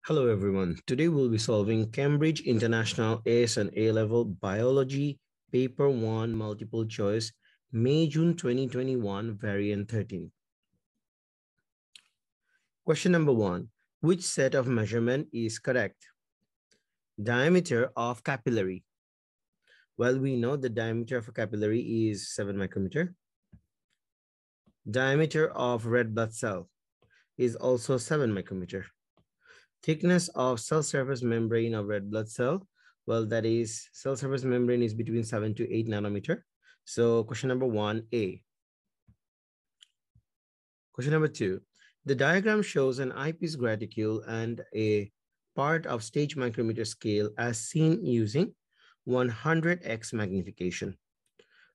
Hello everyone. Today we'll be solving Cambridge International AS and A-Level Biology Paper 1 Multiple Choice, May-June 2021, Variant 13. Question number 1. Which set of measurement is correct? Diameter of capillary. Well, we know the diameter of a capillary is 7 micrometer. Diameter of red blood cell is also 7 micrometer. Thickness of cell surface membrane of red blood cell, well, that is cell surface membrane is between 7 to 8 nanometer. So question number 1A. Question number 2. The diagram shows an eyepiece graticule and a part of stage micrometer scale as seen using 100x magnification.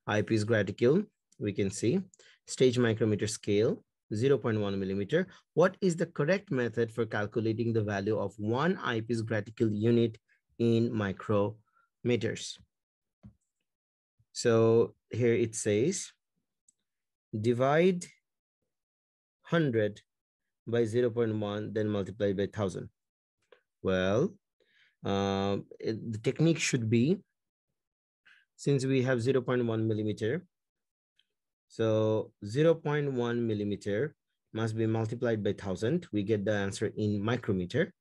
Eyepiece graticule, we can see. Stage micrometer scale, 0.1 millimeter. What is the correct method for calculating the value of one eyepiece graticule unit in micrometers? So here it says, divide 100 by 0.1, then multiply by 1000. Well, the technique should be, since we have 0.1 millimeter, so 0.1 millimeter must be multiplied by 1000. We get the answer in micrometer.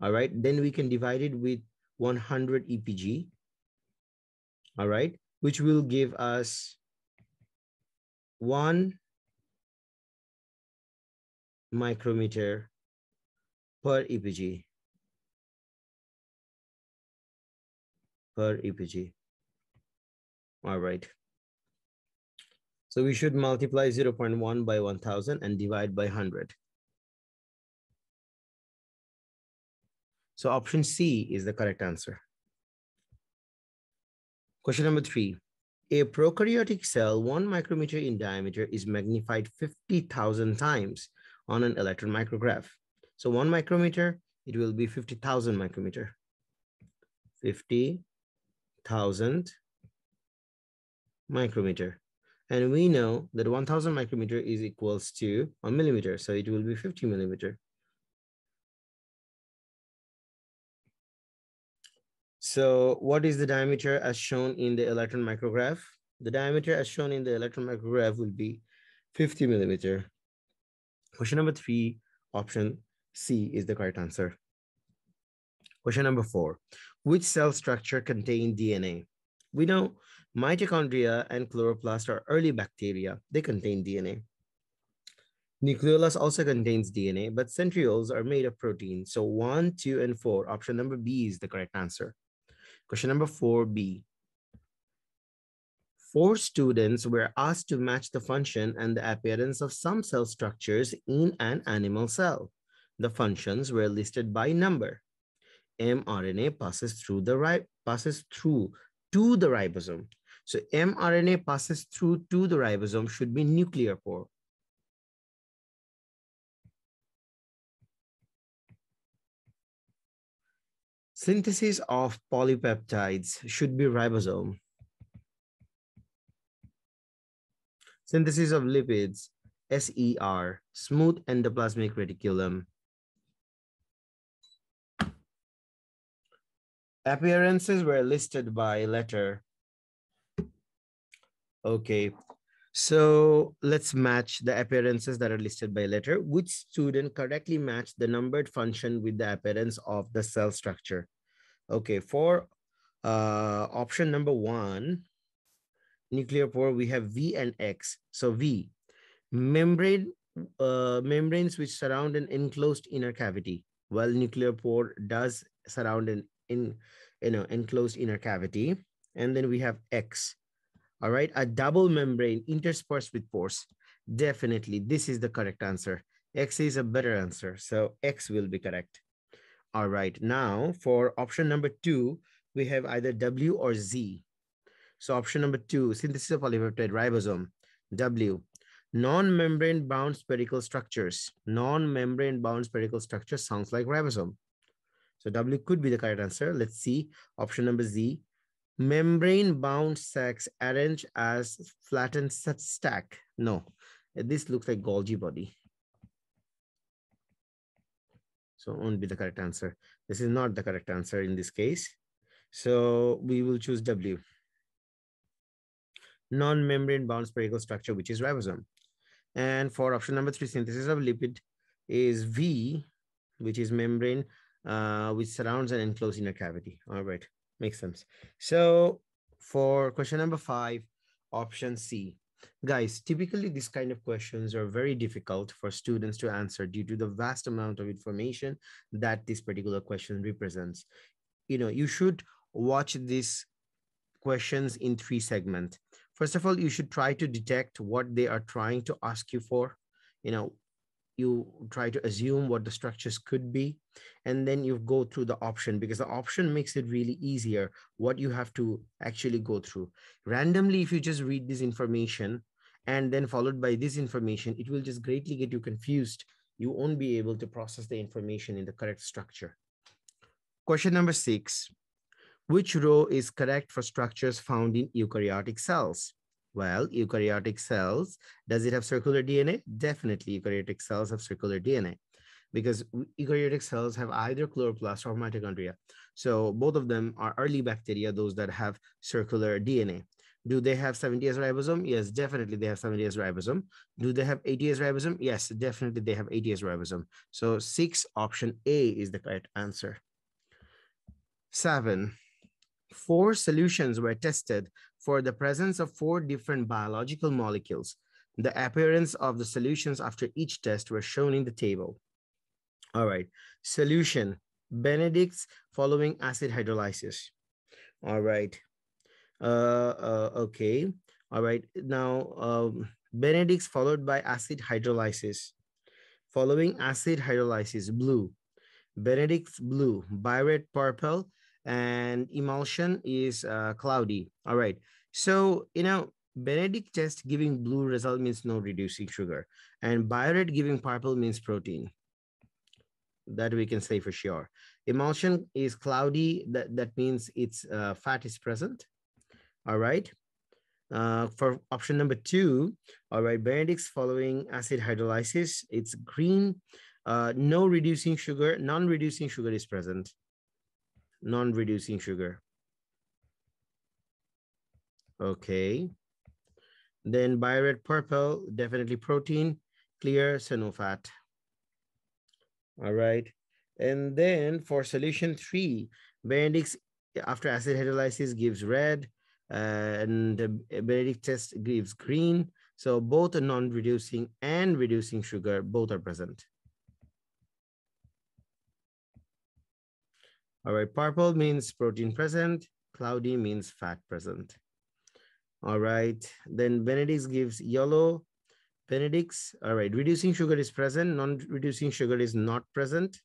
All right. Then we can divide it with 100 EPG. All right. Which will give us 1 micrometer per EPG. Per EPG. All right. So we should multiply 0.1 by 1000 and divide by 100. So option C is the correct answer. Question number 3. A prokaryotic cell 1 micrometer in diameter is magnified 50,000 times on an electron micrograph. So 1 micrometer, it will be 50,000 micrometer. 50,000 micrometer. And we know that 1000 micrometer is equals to 1 millimeter. So it will be 50 millimeter. So what is the diameter as shown in the electron micrograph? The diameter as shown in the electron micrograph will be 50 millimeter. Question number 3, option C is the correct answer. Question number 4, which cell structure contains DNA? We know mitochondria and chloroplast are early bacteria. They contain DNA. Nucleolus also contains DNA, but centrioles are made of protein. So 1, 2, and 4, option number B is the correct answer. Question number 4B. 4 students were asked to match the function and the appearance of some cell structures in an animal cell. The functions were listed by number. mRNA passes through to the ribosome. So mRNA passes through to the ribosome should be nuclear pore. Synthesis of polypeptides should be ribosome. Synthesis of lipids, SER, smooth endoplasmic reticulum. Appearances were listed by letter. Okay, so let's match the appearances that are listed by letter. Which student correctly matched the numbered function with the appearance of the cell structure? Okay, for option number 1, nuclear pore, we have V and X. So V, membranes which surround an enclosed inner cavity. Well, nuclear pore does surround an enclosed inner cavity. And then we have X. All right, a double membrane interspersed with pores. Definitely, this is the correct answer. X is a better answer, so X will be correct. All right, now for option number 2, we have either W or Z. So option number 2, synthesis of polypeptide ribosome. W, non-membrane bound spherical structures. Non-membrane bound spherical structures sounds like ribosome. So W could be the correct answer. Let's see, option number Z. Membrane-bound sacs arranged as flattened stack. No, this looks like Golgi body. So won't be the correct answer. This is not the correct answer in this case. So we will choose W. Non-membrane bound spherical structure, which is ribosome. And for option number 3, synthesis of lipid is V, which is membrane, which surrounds and enclosed inner cavity. All right, makes sense. So for question number 5, option C. Guys, typically these kind of questions are very difficult for students to answer due to the vast amount of information that this particular question represents. You should watch these questions in 3 segments. First of all, you should try to detect what they are trying to ask you for. You try to assume what the structures could be, and then you go through the option, because the option makes it really easier what you have to actually go through. Randomly, if you just read this information and then followed by this information, it will just greatly get you confused. You won't be able to process the information in the correct structure. Question number 6. Which row is correct for structures found in eukaryotic cells? Well, eukaryotic cells, does it have circular DNA? Definitely eukaryotic cells have circular DNA, because eukaryotic cells have either chloroplast or mitochondria. So both of them are early bacteria, those that have circular DNA. Do they have 70S ribosome? Yes, definitely they have 70S ribosome. Do they have 80S ribosome? Yes, definitely they have 80S ribosome. So 6, option A is the correct answer. 7. 4 solutions were tested for the presence of 4 different biological molecules. The appearance of the solutions after each test were shown in the table. All right. Solution: Benedict's following acid hydrolysis. All right. Okay. All right. Now, Benedict's followed by acid hydrolysis. Following acid hydrolysis, blue. Benedict's blue, Biuret purple, and emulsion is cloudy. All right. So, Benedict test giving blue result means no reducing sugar, and Biuret giving purple means protein. That we can say for sure. Emulsion is cloudy. That means it's fat is present. All right. For option number 2, all right, Benedict's following acid hydrolysis, it's green. No reducing sugar, non-reducing sugar is present. Non-reducing sugar. Okay. Then Biuret purple, definitely protein. Clear, so no fat. All right. And then for solution 3, Benedict's after acid hydrolysis gives red, and the Benedict test gives green. So both a non-reducing and reducing sugar, both are present. All right, purple means protein present, cloudy means fat present. All right, then Benedict's gives yellow. Benedict's, all right, reducing sugar is present, non-reducing sugar is not present.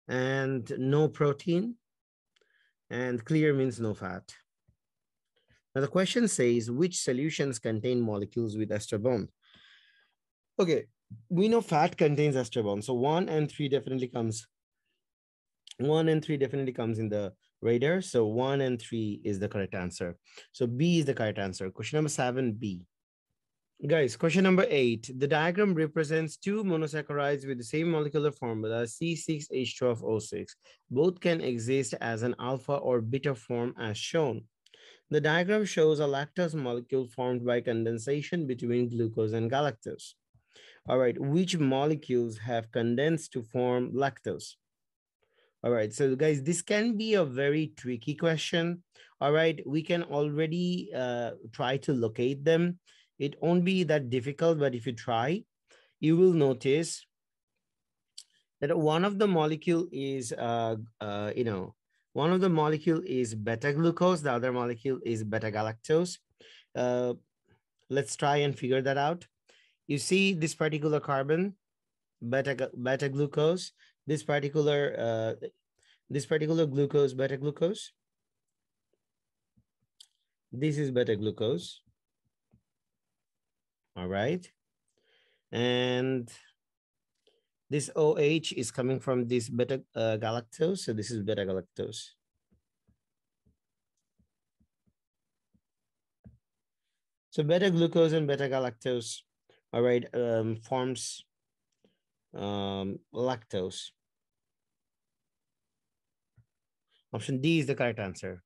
And no protein, and clear means no fat. Now the question says, which solutions contain molecules with ester bond? Okay, we know fat contains ester bond, so 1 and 3 definitely comes. 1 and 3 definitely comes in the radar, so 1 and 3 is the correct answer. So B is the correct answer. Question number 7, B. Guys, question number 8. The diagram represents 2 monosaccharides with the same molecular formula, C6H12O6. Both can exist as an alpha or beta form as shown. The diagram shows a lactose molecule formed by condensation between glucose and galactose. All right, which molecules have condensed to form lactose? All right, so guys, this can be a very tricky question. All right, we can already try to locate them. It won't be that difficult, but if you try, you will notice that one of the molecule is, one of the molecule is beta glucose. The other molecule is beta galactose. Let's try and figure that out. You see this particular carbon, beta glucose. This particular glucose, beta glucose. This is beta glucose. All right. And this OH is coming from this beta galactose. So this is beta galactose. So beta glucose and beta galactose, all right, forms lactose. Option D is the correct answer.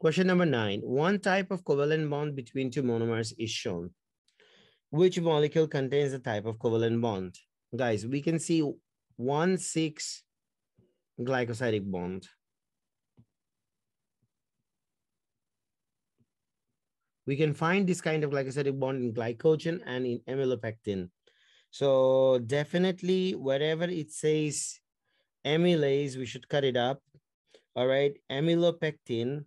Question number 9. One type of covalent bond between two monomers is shown. Which molecule contains the type of covalent bond? Guys, we can see 1,6 glycosidic bond. We can find this kind of glycosidic bond in glycogen and in amylopectin. So definitely wherever it says amylase, we should cut it up. All right, amylopectin,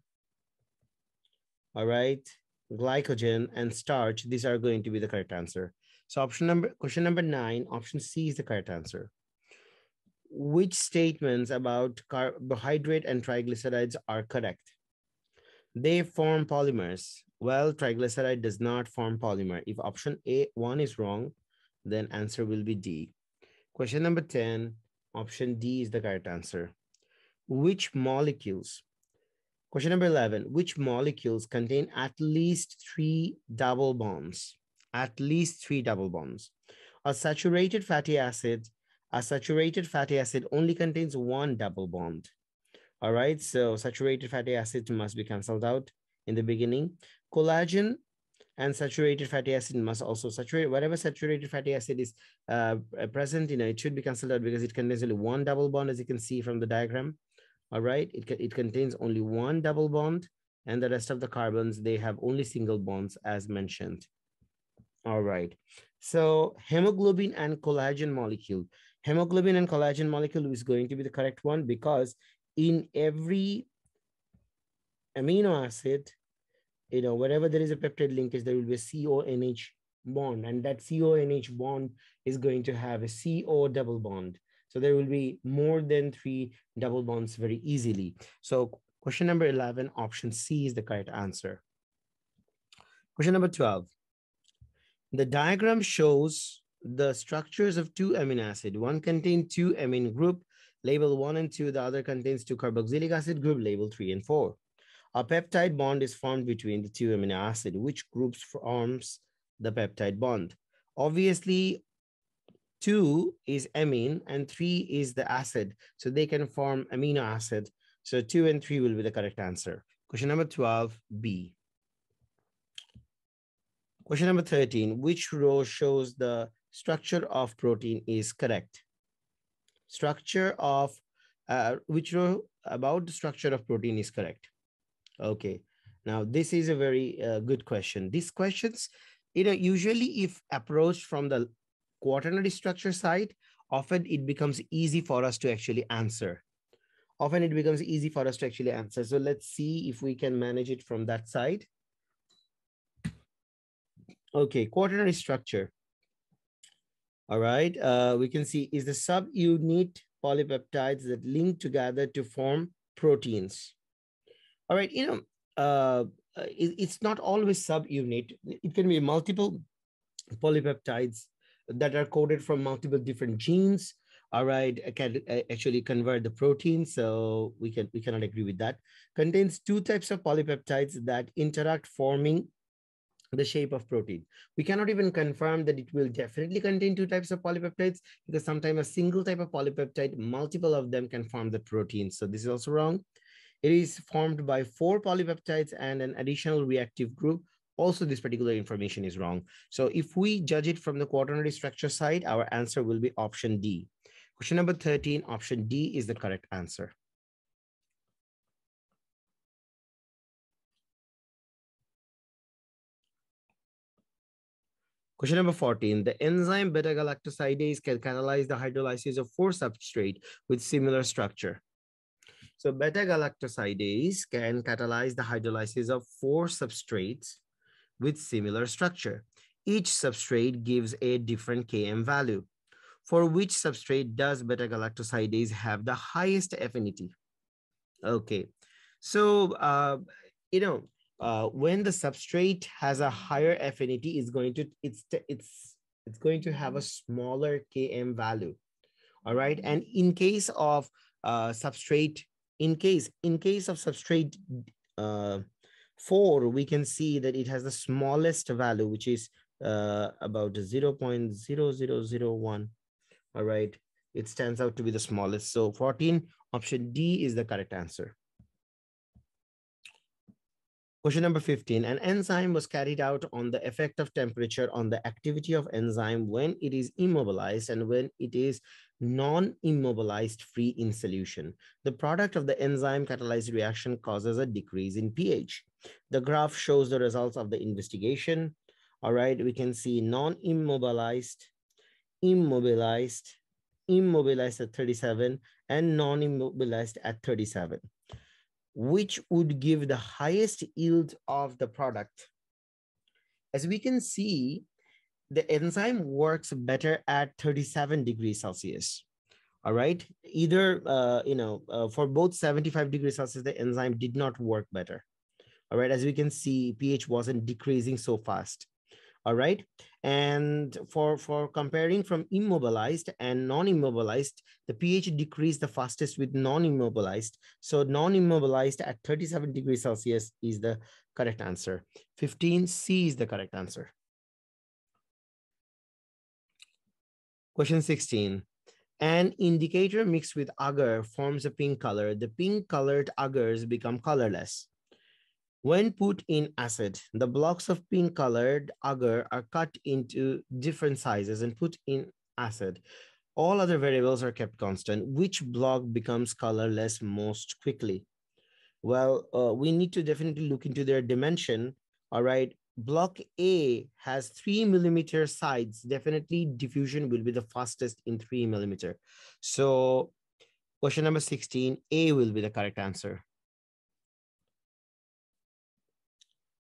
all right, glycogen and starch, these are going to be the correct answer. So question number 9, option C is the correct answer. Which statements about carbohydrate and triglycerides are correct? They form polymers. Well, triglyceride does not form polymer. If option A1 is wrong, then answer will be D. Question number 10, option D is the correct answer. Which molecules? Question number 11, which molecules contain at least 3 double bonds? At least 3 double bonds. A saturated fatty acid only contains 1 double bond. All right, so saturated fatty acids must be canceled out in the beginning. Collagen and saturated fatty acid must also saturate. Whatever saturated fatty acid is present, it should be canceled out because it contains only 1 double bond, as you can see from the diagram. All right, it contains only 1 double bond, and the rest of the carbons, they have only single bonds as mentioned. All right, so hemoglobin and collagen molecule. Hemoglobin and collagen molecule is going to be the correct one because in every amino acid, wherever there is a peptide linkage, there will be a CONH bond, and that CONH bond is going to have a CO double bond. So there will be more than 3 double bonds very easily. So question number 11, option C is the correct answer. Question number 12. The diagram shows the structures of 2 amino acid. One contains 2 amine group, label 1 and 2. The other contains 2 carboxylic acid group, label 3 and 4. A peptide bond is formed between the 2 amino acid. Which groups forms the peptide bond? Obviously, 2 is amine and 3 is the acid. So they can form amino acid. So 2 and 3 will be the correct answer. Question number 12, B. Question number 13, which row shows the structure of protein is correct? Which row about the structure of protein is correct? Okay, now this is a very good question. These questions, usually if approached from the quaternary structure side, often it becomes easy for us to actually answer. So let's see if we can manage it from that side. Okay, quaternary structure. All right, we can see is the subunit polypeptides that link together to form proteins. All right, it's not always subunit. It can be multiple polypeptides that are coded from multiple different genes. All right, can actually convert the protein. So we cannot agree with that. Contains 2 types of polypeptides that interact, forming the shape of protein. We cannot even confirm that it will definitely contain 2 types of polypeptides because sometimes a single type of polypeptide, multiple of them can form the protein. So this is also wrong. It is formed by 4 polypeptides and an additional reactive group. Also, this particular information is wrong. So if we judge it from the quaternary structure side, our answer will be option D. Question number 13, option D is the correct answer. Question number 14, the enzyme beta-galactosidase can catalyze the hydrolysis of 4 substrate with similar structure. So beta-galactosidase can catalyze the hydrolysis of 4 substrates with similar structure. Each substrate gives a different Km value. For which substrate does beta-galactosidase have the highest affinity? Okay, so when the substrate has a higher affinity, it's going to have a smaller Km value. All right, and in case of substrate, in case of substrate 4, we can see that it has the smallest value, which is about 0.0001. All right. It stands out to be the smallest. So 14, option D is the correct answer. Question number 15, an enzyme was carried out on the effect of temperature on the activity of enzyme when it is immobilized and when it is non-immobilized free in solution. The product of the enzyme catalyzed reaction causes a decrease in pH. The graph shows the results of the investigation. All right, we can see non-immobilized, immobilized, immobilized at 37, and non-immobilized at 37. Which would give the highest yield of the product? As we can see, the enzyme works better at 37 degrees Celsius. All right. Either, for both 75 degrees Celsius, the enzyme did not work better. All right. As we can see, pH wasn't decreasing so fast. All right. And for comparing from immobilized and non-immobilized, the pH decreased the fastest with non-immobilized. So non-immobilized at 37 degrees Celsius is the correct answer. 15C is the correct answer. Question 16. An indicator mixed with agar forms a pink color. The pink colored agars become colorless. When put in acid, the blocks of pink colored agar are cut into different sizes and put in acid. All other variables are kept constant. Which block becomes colorless most quickly? Well, we need to definitely look into their dimension. All right. Block A has 3 millimeter sides. Definitely diffusion will be the fastest in 3 millimeter. So question number 16, A will be the correct answer.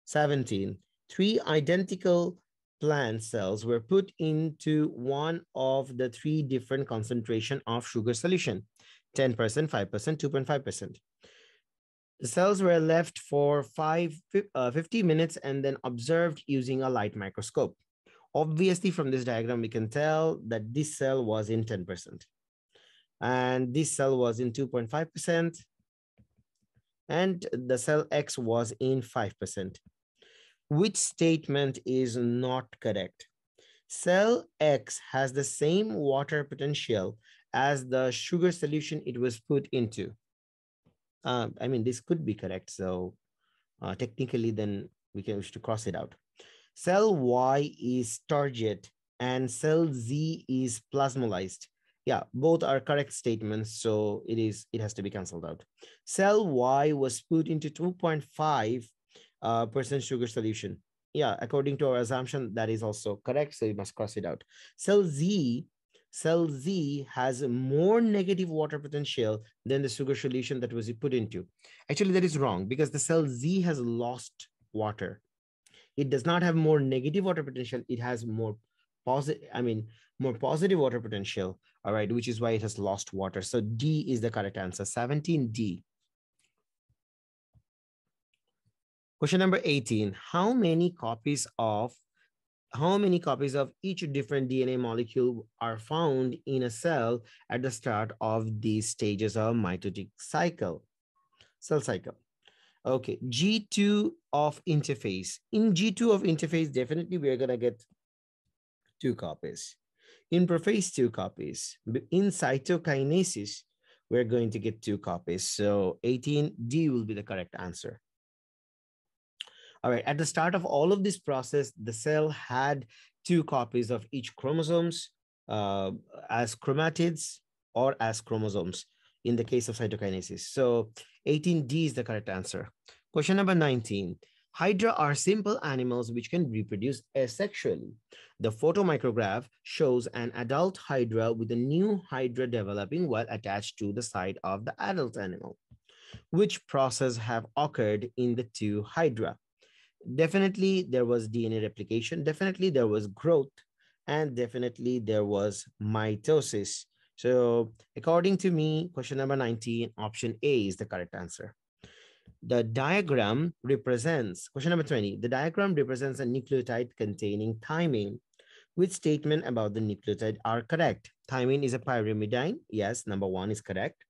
17, 3 identical plant cells were put into one of the 3 different concentration of sugar solution, 10%, 5%, 2.5%. The cells were left for 50 minutes and then observed using a light microscope. Obviously, from this diagram, we can tell that this cell was in 10%. And this cell was in 2.5%. And the cell X was in 5%. Which statement is not correct? Cell X has the same water potential as the sugar solution it was put into. This could be correct. So technically, then we should cross it out. Cell Y is turgid and cell Z is plasmolysed. Yeah, both are correct statements. So it has to be canceled out. Cell Y was put into 2.5% sugar solution. Yeah, according to our assumption, that is also correct. So you must cross it out. Cell Z has more negative water potential than the sugar solution that was put into. Actually, that is wrong because the cell Z has lost water. It does not have more negative water potential. It has more positive water potential. All right, which is why it has lost water. So D is the correct answer. 17D. Question number 18. How many copies of each different DNA molecule are found in a cell at the start of these stages of mitotic cell cycle? Okay, G2 of interphase. In G2 of interphase, definitely we're going to get 2 copies. In prophase, 2 copies. In cytokinesis, we're going to get 2 copies. So 18D will be the correct answer. All right, at the start of all of this process, the cell had 2 copies of each chromosomes as chromatids or as chromosomes in the case of cytokinesis. So 18D is the correct answer. Question number 19. Hydra are simple animals which can reproduce asexually. The photomicrograph shows an adult hydra with a new hydra developing while attached to the side of the adult animal. Which process have occurred in the 2 hydra? Definitely there was DNA replication, definitely there was growth, and definitely there was mitosis. So according to me, question number 19, option A is the correct answer. The diagram represents, question number 20, the diagram represents a nucleotide containing thymine. Which statement about the nucleotide are correct? Thymine is a pyrimidine. Yes, number 1 is correct.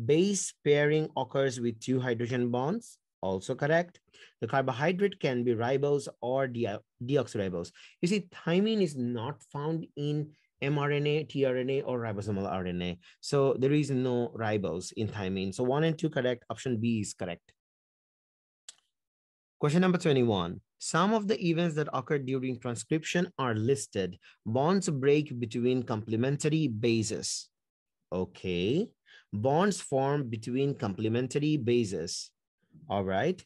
Base pairing occurs with 2 hydrogen bonds. also correct. The carbohydrate can be ribose or deoxyribose. You see, thymine is not found in mRNA, tRNA, or ribosomal RNA. So there is no ribose in thymine. So 1 and 2 correct. Option B is correct. Question number 21. Some of the events that occur during transcription are listed. Bonds break between complementary bases. Okay. Bonds form between complementary bases. All right.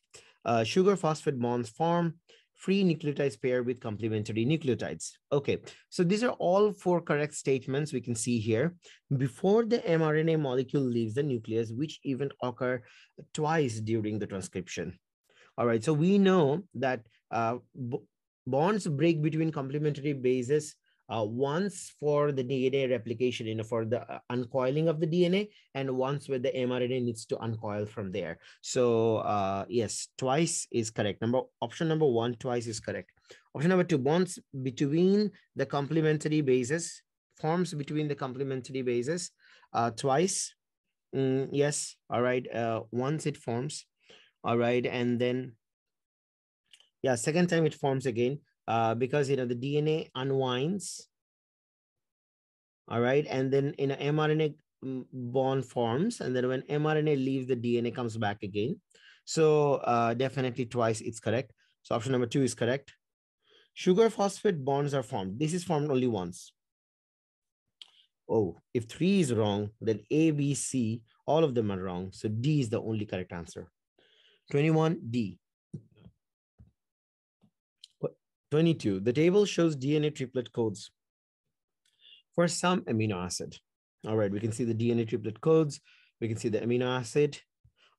Sugar phosphate bonds form. Free nucleotides pair with complementary nucleotides. Okay, so these are all 4 correct statements we can see here. Before the mRNA molecule leaves the nucleus, which event occur twice during the transcription? All right, so we know that bonds break between complementary bases once for the DNA replication, for the uncoiling of the DNA, and once where the mRNA needs to uncoil from there. So yes, twice is correct. Option number 1, twice is correct. Option number 2, bonds between the complementary bases, forms between the complementary bases twice. Yes, all right, once it forms. All right, and then yeah, second time it forms again because the DNA unwinds. All right, and then in an mRNA bond forms, and then when mRNA leaves, the DNA comes back again. So definitely twice it's correct. So option number 2 is correct. Sugar phosphate bonds are formed. This is formed only once. Oh, if 3 is wrong, then A, B, C, all of them are wrong. So D is the only correct answer. 21, D. 22, the table shows DNA triplet codes for some amino acid. All right, we can see the DNA triplet codes. We can see the amino acid.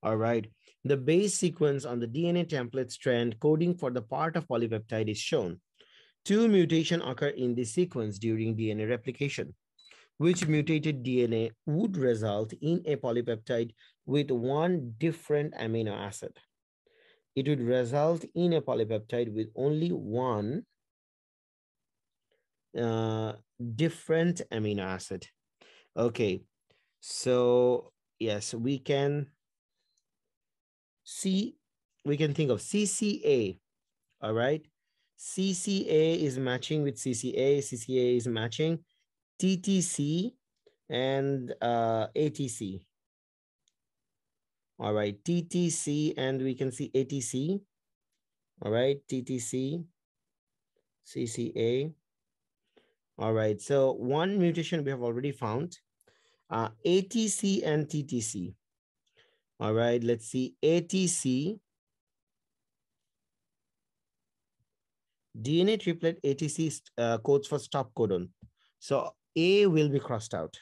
All right, the base sequence on the DNA template strand coding for the part of polypeptide is shown. 2 mutations occur in this sequence during DNA replication. Which mutated DNA would result in a polypeptide with 1 different amino acid? It would result in a polypeptide with only 1 different amino acid. Okay, so yes, we can think of CCA. All right, CCA is matching with CCA. CCA is matching TTC and ATC. All right, TTC, and we can see ATC. All right, TTC, CCA. All right, so 1 mutation we have already found. ATC and TTC. All right, let's see. ATC, DNA triplet ATC codes for stop codon. So A will be crossed out.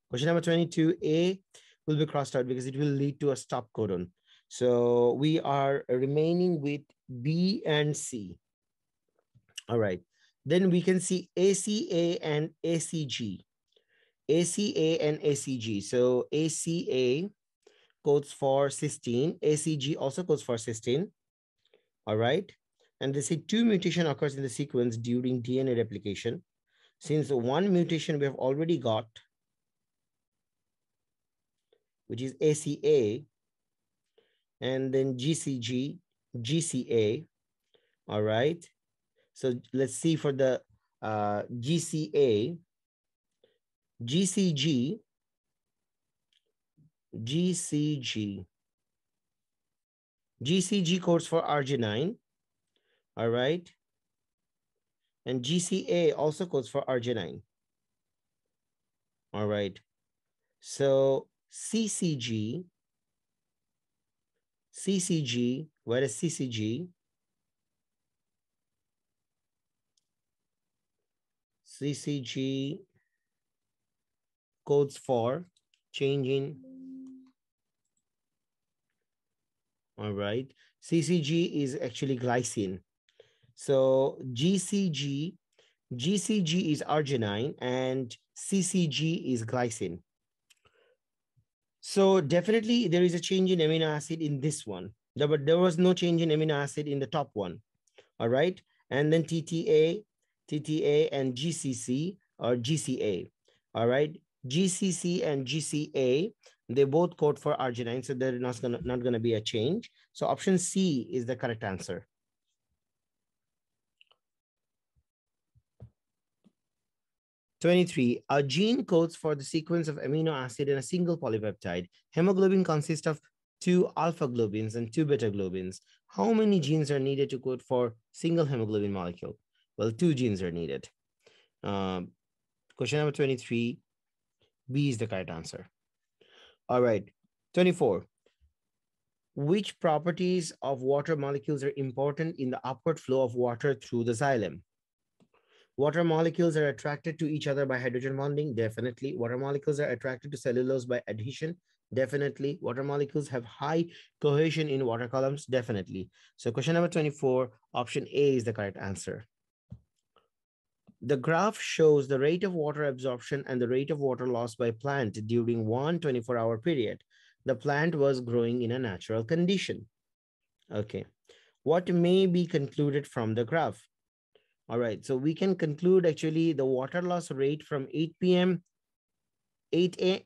Question number 22, A will be crossed out because it will lead to a stop codon. So we are remaining with B and C. All right, then we can see ACA and ACG. ACA and ACG. So ACA codes for cysteine. ACG also codes for cysteine. All right. And they say 2 mutation occurs in the sequence during DNA replication. Since 1 mutation we have already got, which is ACA, and then GCG, GCA. All right. So let's see for the GCA, GCG, GCG. GCG codes for arginine. All right. And GCA also codes for arginine. All right. So CCG, CCG, what is CCG? CCG codes for changing. All right. CCG is actually glycine. So GCG is arginine and CCG is glycine. So definitely there is a change in amino acid in this one, but there was no change in amino acid in the top one. All right. And then TTA and GCC or GCA. All right. GCC and GCA They both code for arginine, so there is not gonna be a change. So option C is the correct answer. 23. A gene codes for the sequence of amino acid in a single polypeptide. Hemoglobin consists of 2 alpha globins and 2 beta globins. How many genes are needed to code for single hemoglobin molecule? Well, 2 genes are needed. Question number 23, B is the correct answer. All right, 24. Which properties of water molecules are important in the upward flow of water through the xylem? Water molecules are attracted to each other by hydrogen bonding, definitely. Water molecules are attracted to cellulose by adhesion, definitely. Water molecules have high cohesion in water columns, definitely. So question number 24, option A is the correct answer. The graph shows the rate of water absorption and the rate of water loss by plant during one 24-hour period. The plant was growing in a natural condition. Okay. What may be concluded from the graph? All right, so we can conclude actually the water loss rate from 8 p.m., 8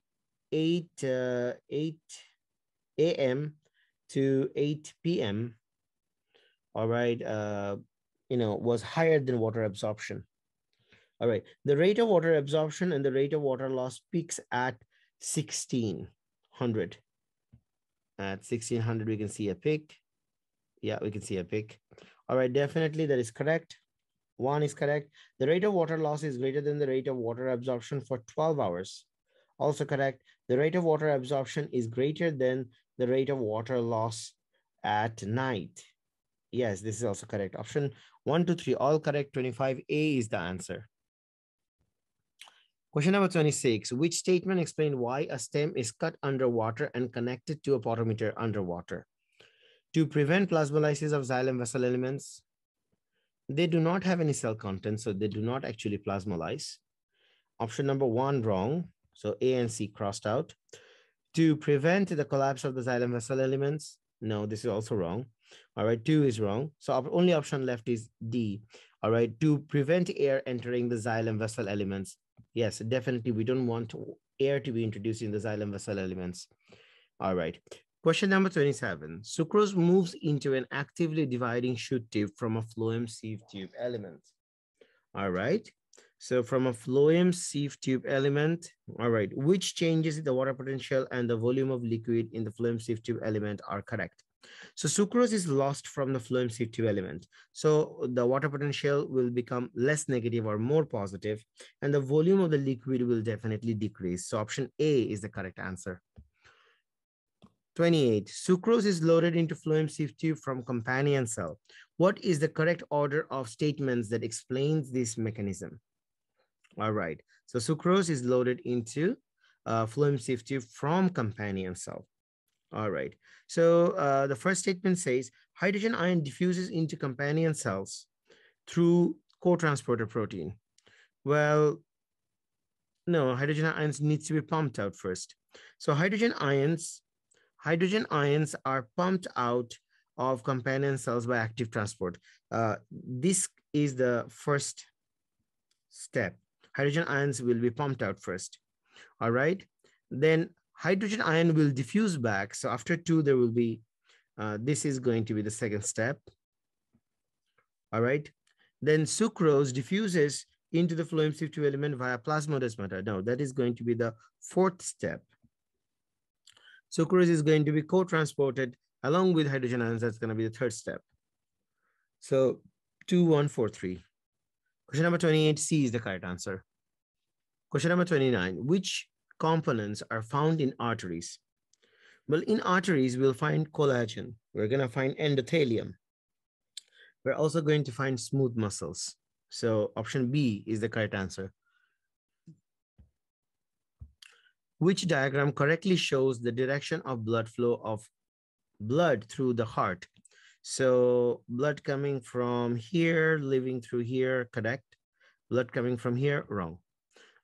a.m. to 8 p.m. All right, was higher than water absorption. All right, the rate of water absorption and the rate of water loss peaks at 1600. At 1600, we can see a peak. Yeah, we can see a peak. All right, definitely that is correct. 1 is correct. The rate of water loss is greater than the rate of water absorption for 12 hours. Also correct. The rate of water absorption is greater than the rate of water loss at night. Yes, this is also correct. Option 1, 2, 3, all correct. 25A is the answer. Question number 26. Which statement explains why a stem is cut underwater and connected to a potometer underwater? To prevent plasmolysis of xylem vessel elements. They do not have any cell content, so they do not actually plasmolyze. Option number 1, wrong. So A and C crossed out. To prevent the collapse of the xylem vessel elements. No, this is also wrong. All right, 2 is wrong. So only option left is D. All right, to prevent air entering the xylem vessel elements. Yes, definitely we don't want air to be introduced in the xylem vessel elements. All right. Question number 27. Sucrose moves into an actively dividing shoot tube from a phloem sieve tube element. All right. So from a phloem sieve tube element, all right, which changes in the water potential and the volume of liquid in the phloem sieve tube element are correct? So sucrose is lost from the phloem sieve tube element. So the water potential will become less negative or more positive, and the volume of the liquid will definitely decrease. So option A is the correct answer. 28. Sucrose is loaded into phloem sieve tube from companion cell. What is the correct order of statements that explains this mechanism? All right. So sucrose is loaded into phloem sieve tube from companion cell. All right. So the first statement says hydrogen ion diffuses into companion cells through co-transporter protein. Well, no, hydrogen ions needs to be pumped out first. So hydrogen ions are pumped out of companion cells by active transport. This is the first step. Hydrogen ions will be pumped out first. All right. Then hydrogen ion will diffuse back. So after 2, there will be, this is going to be the second step. All right. Then sucrose diffuses into the phloem sieve tube element via plasmodesmata. No, that is going to be the 4th step. Sucrose is going to be co-transported along with hydrogen ions. That's going to be the 3rd step. So 2, 1, 4, 3. Question number 28, C is the correct answer. Question number 29, which components are found in arteries? Well, in arteries, we'll find collagen. We're going to find endothelium. We're also going to find smooth muscles. So option B is the correct answer. Which diagram correctly shows the direction of blood flow of blood through the heart? So blood coming from here, living through here, correct. Blood coming from here, wrong.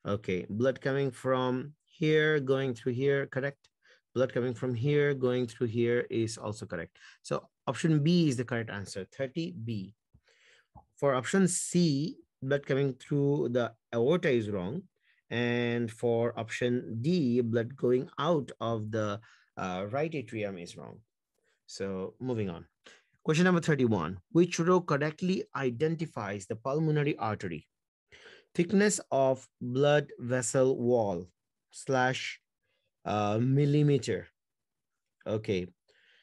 Okay, blood coming from here, going through here, correct. Blood coming from here, going through here is also correct. So option B is the correct answer, 30B. For option C, blood coming through the aorta is wrong. And for option D, blood going out of the right atrium is wrong. So moving on. Question number 31. Which row correctly identifies the pulmonary artery? Thickness of blood vessel wall slash millimeter. Okay.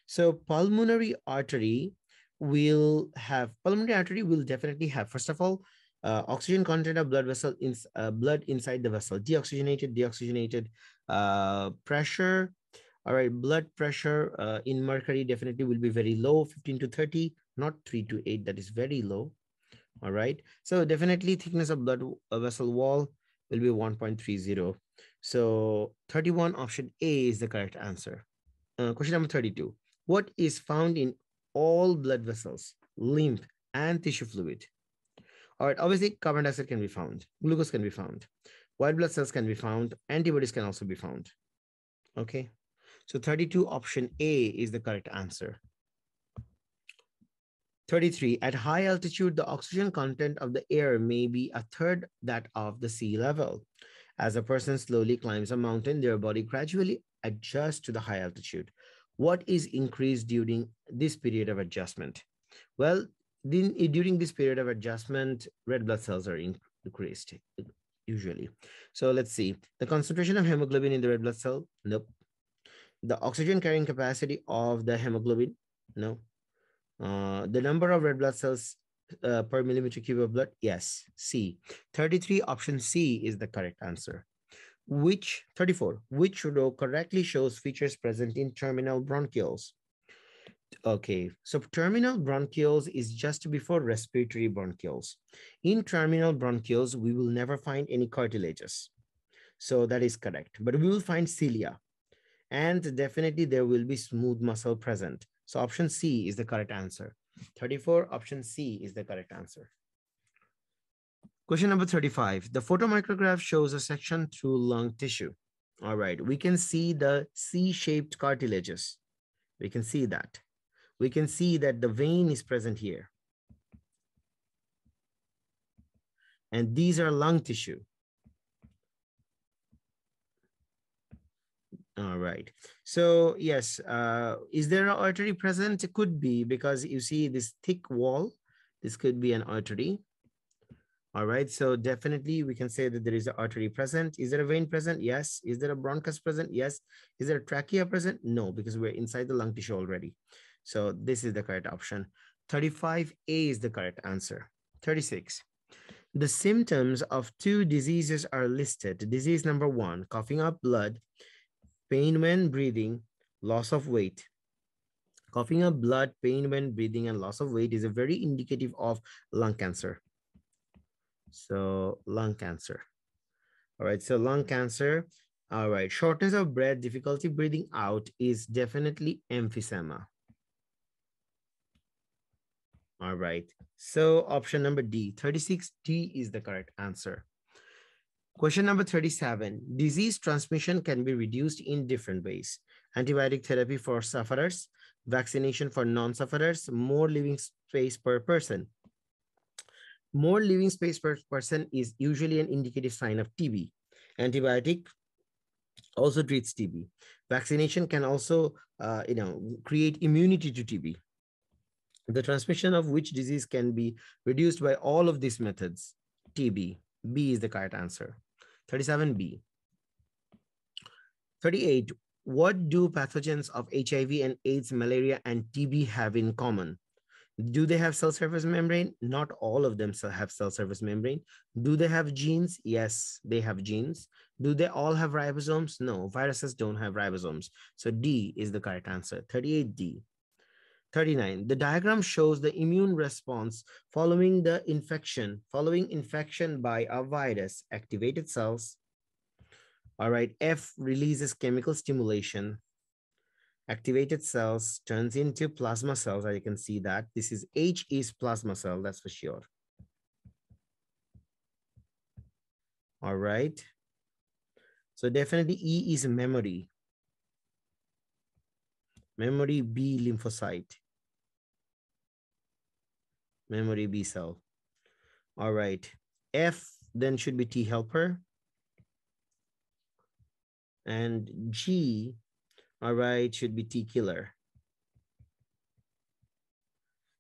So pulmonary artery will definitely have, first of all, oxygen content of blood inside the vessel, deoxygenated pressure. All right, blood pressure in mercury definitely will be very low, 15 to 30, not 3 to 8. That is very low. All right. So definitely thickness of blood vessel wall will be 1.30. So 31 option A is the correct answer. Question number 32. What is found in all blood vessels, lymph, and tissue fluid? All right, obviously carbon dioxide can be found, glucose can be found, white blood cells can be found, antibodies can also be found. Okay, so 32 option A is the correct answer. 33. At high altitude, the oxygen content of the air may be a third that of the sea level. As a person slowly climbs a mountain, their body gradually adjusts to the high altitude. What is increased during this period of adjustment? Well, during this period of adjustment, red blood cells are increased usually. So let's see. The concentration of hemoglobin in the red blood cell? Nope. The oxygen carrying capacity of the hemoglobin? No. The number of red blood cells per millimeter cube of blood? Yes, C. 33, option C is the correct answer. 34, which row correctly shows features present in terminal bronchioles? Okay, so terminal bronchioles is just before respiratory bronchioles. In terminal bronchioles, we will never find any cartilages. So that is correct, but we will find cilia. And definitely there will be smooth muscle present. So option C is the correct answer. 34, option C is the correct answer. Question number 35. The photomicrograph shows a section through lung tissue. All right, we can see the C-shaped cartilages. We can see that. We can see that the vein is present here. And these are lung tissue. All right. So yes, is there an artery present? It could be, because you see this thick wall. This could be an artery. All right. So definitely we can say that there is an artery present. Is there a vein present? Yes. Is there a bronchus present? Yes. Is there a trachea present? No, because we're inside the lung tissue already. So this is the correct option. 35A is the correct answer. 36. The symptoms of two diseases are listed. Disease number 1, coughing up blood, pain when breathing, loss of weight. Coughing up blood, pain when breathing, and loss of weight is a very indicative of lung cancer. So lung cancer. All right, so lung cancer. All right, shortness of breath, difficulty breathing out is definitely emphysema. All right, so option number D, 36D is the correct answer. Question number 37. Disease transmission can be reduced in different ways. Antibiotic therapy for sufferers, vaccination for non-sufferers, more living space per person. More living space per person is usually an indicative sign of TB. Antibiotic also treats TB. Vaccination can also, create immunity to TB. The transmission of which disease can be reduced by all of these methods? TB. B is the correct answer. 37B. 38. What do pathogens of HIV and AIDS, malaria, and TB have in common? Do they have cell surface membrane? Not all of them have cell surface membrane. Do they have genes? Yes, they have genes. Do they all have ribosomes? No, viruses don't have ribosomes. So D is the correct answer. 38D. 39. The diagram shows the immune response following infection by a virus. Activated cells. All right, F releases chemical stimulation. Activated cells turns into plasma cells. You can see that. This is H is plasma cell, that's for sure. All right. So definitely E is memory. Memory, B lymphocyte. Memory B cell. All right. F then should be T helper. And G, all right, should be T killer.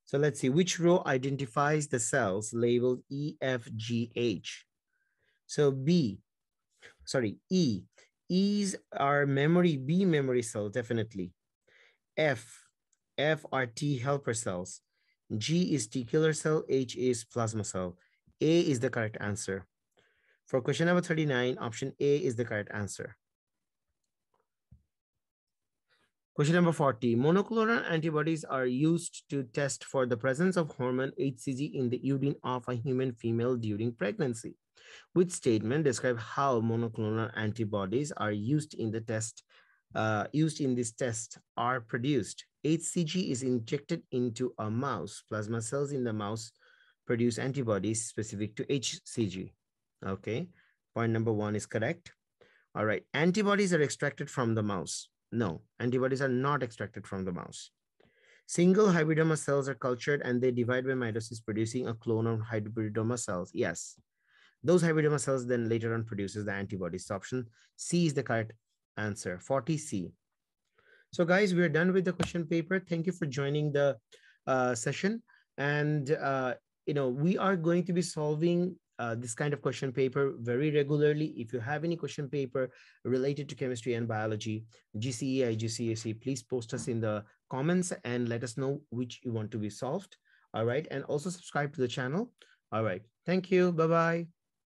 So let's see, which row identifies the cells labeled E, F, G, H? So E. E's are memory, B memory cell, definitely. F are T helper cells. G is T killer cell, H is plasma cell. A is the correct answer. For question number 39, option A is the correct answer. Question number 40, monoclonal antibodies are used to test for the presence of hormone HCG in the urine of a human female during pregnancy. Which statement describe how monoclonal antibodies are used in the test, used in this test are produced? HCG is injected into a mouse. Plasma cells in the mouse produce antibodies specific to HCG. Okay, point number 1 is correct. All right, antibodies are extracted from the mouse. No, antibodies are not extracted from the mouse. Single hybridoma cells are cultured and they divide by mitosis, producing a clone of hybridoma cells. Yes, those hybridoma cells then later on produces the antibodies. So option C is the correct answer, 40C. So guys, we're done with the question paper. Thank you for joining the session. And, we are going to be solving this kind of question paper very regularly. If you have any question paper related to chemistry and biology, GCE, IGCSE, please post us in the comments and let us know which you want to be solved. All right. And also subscribe to the channel. All right. Thank you. Bye-bye.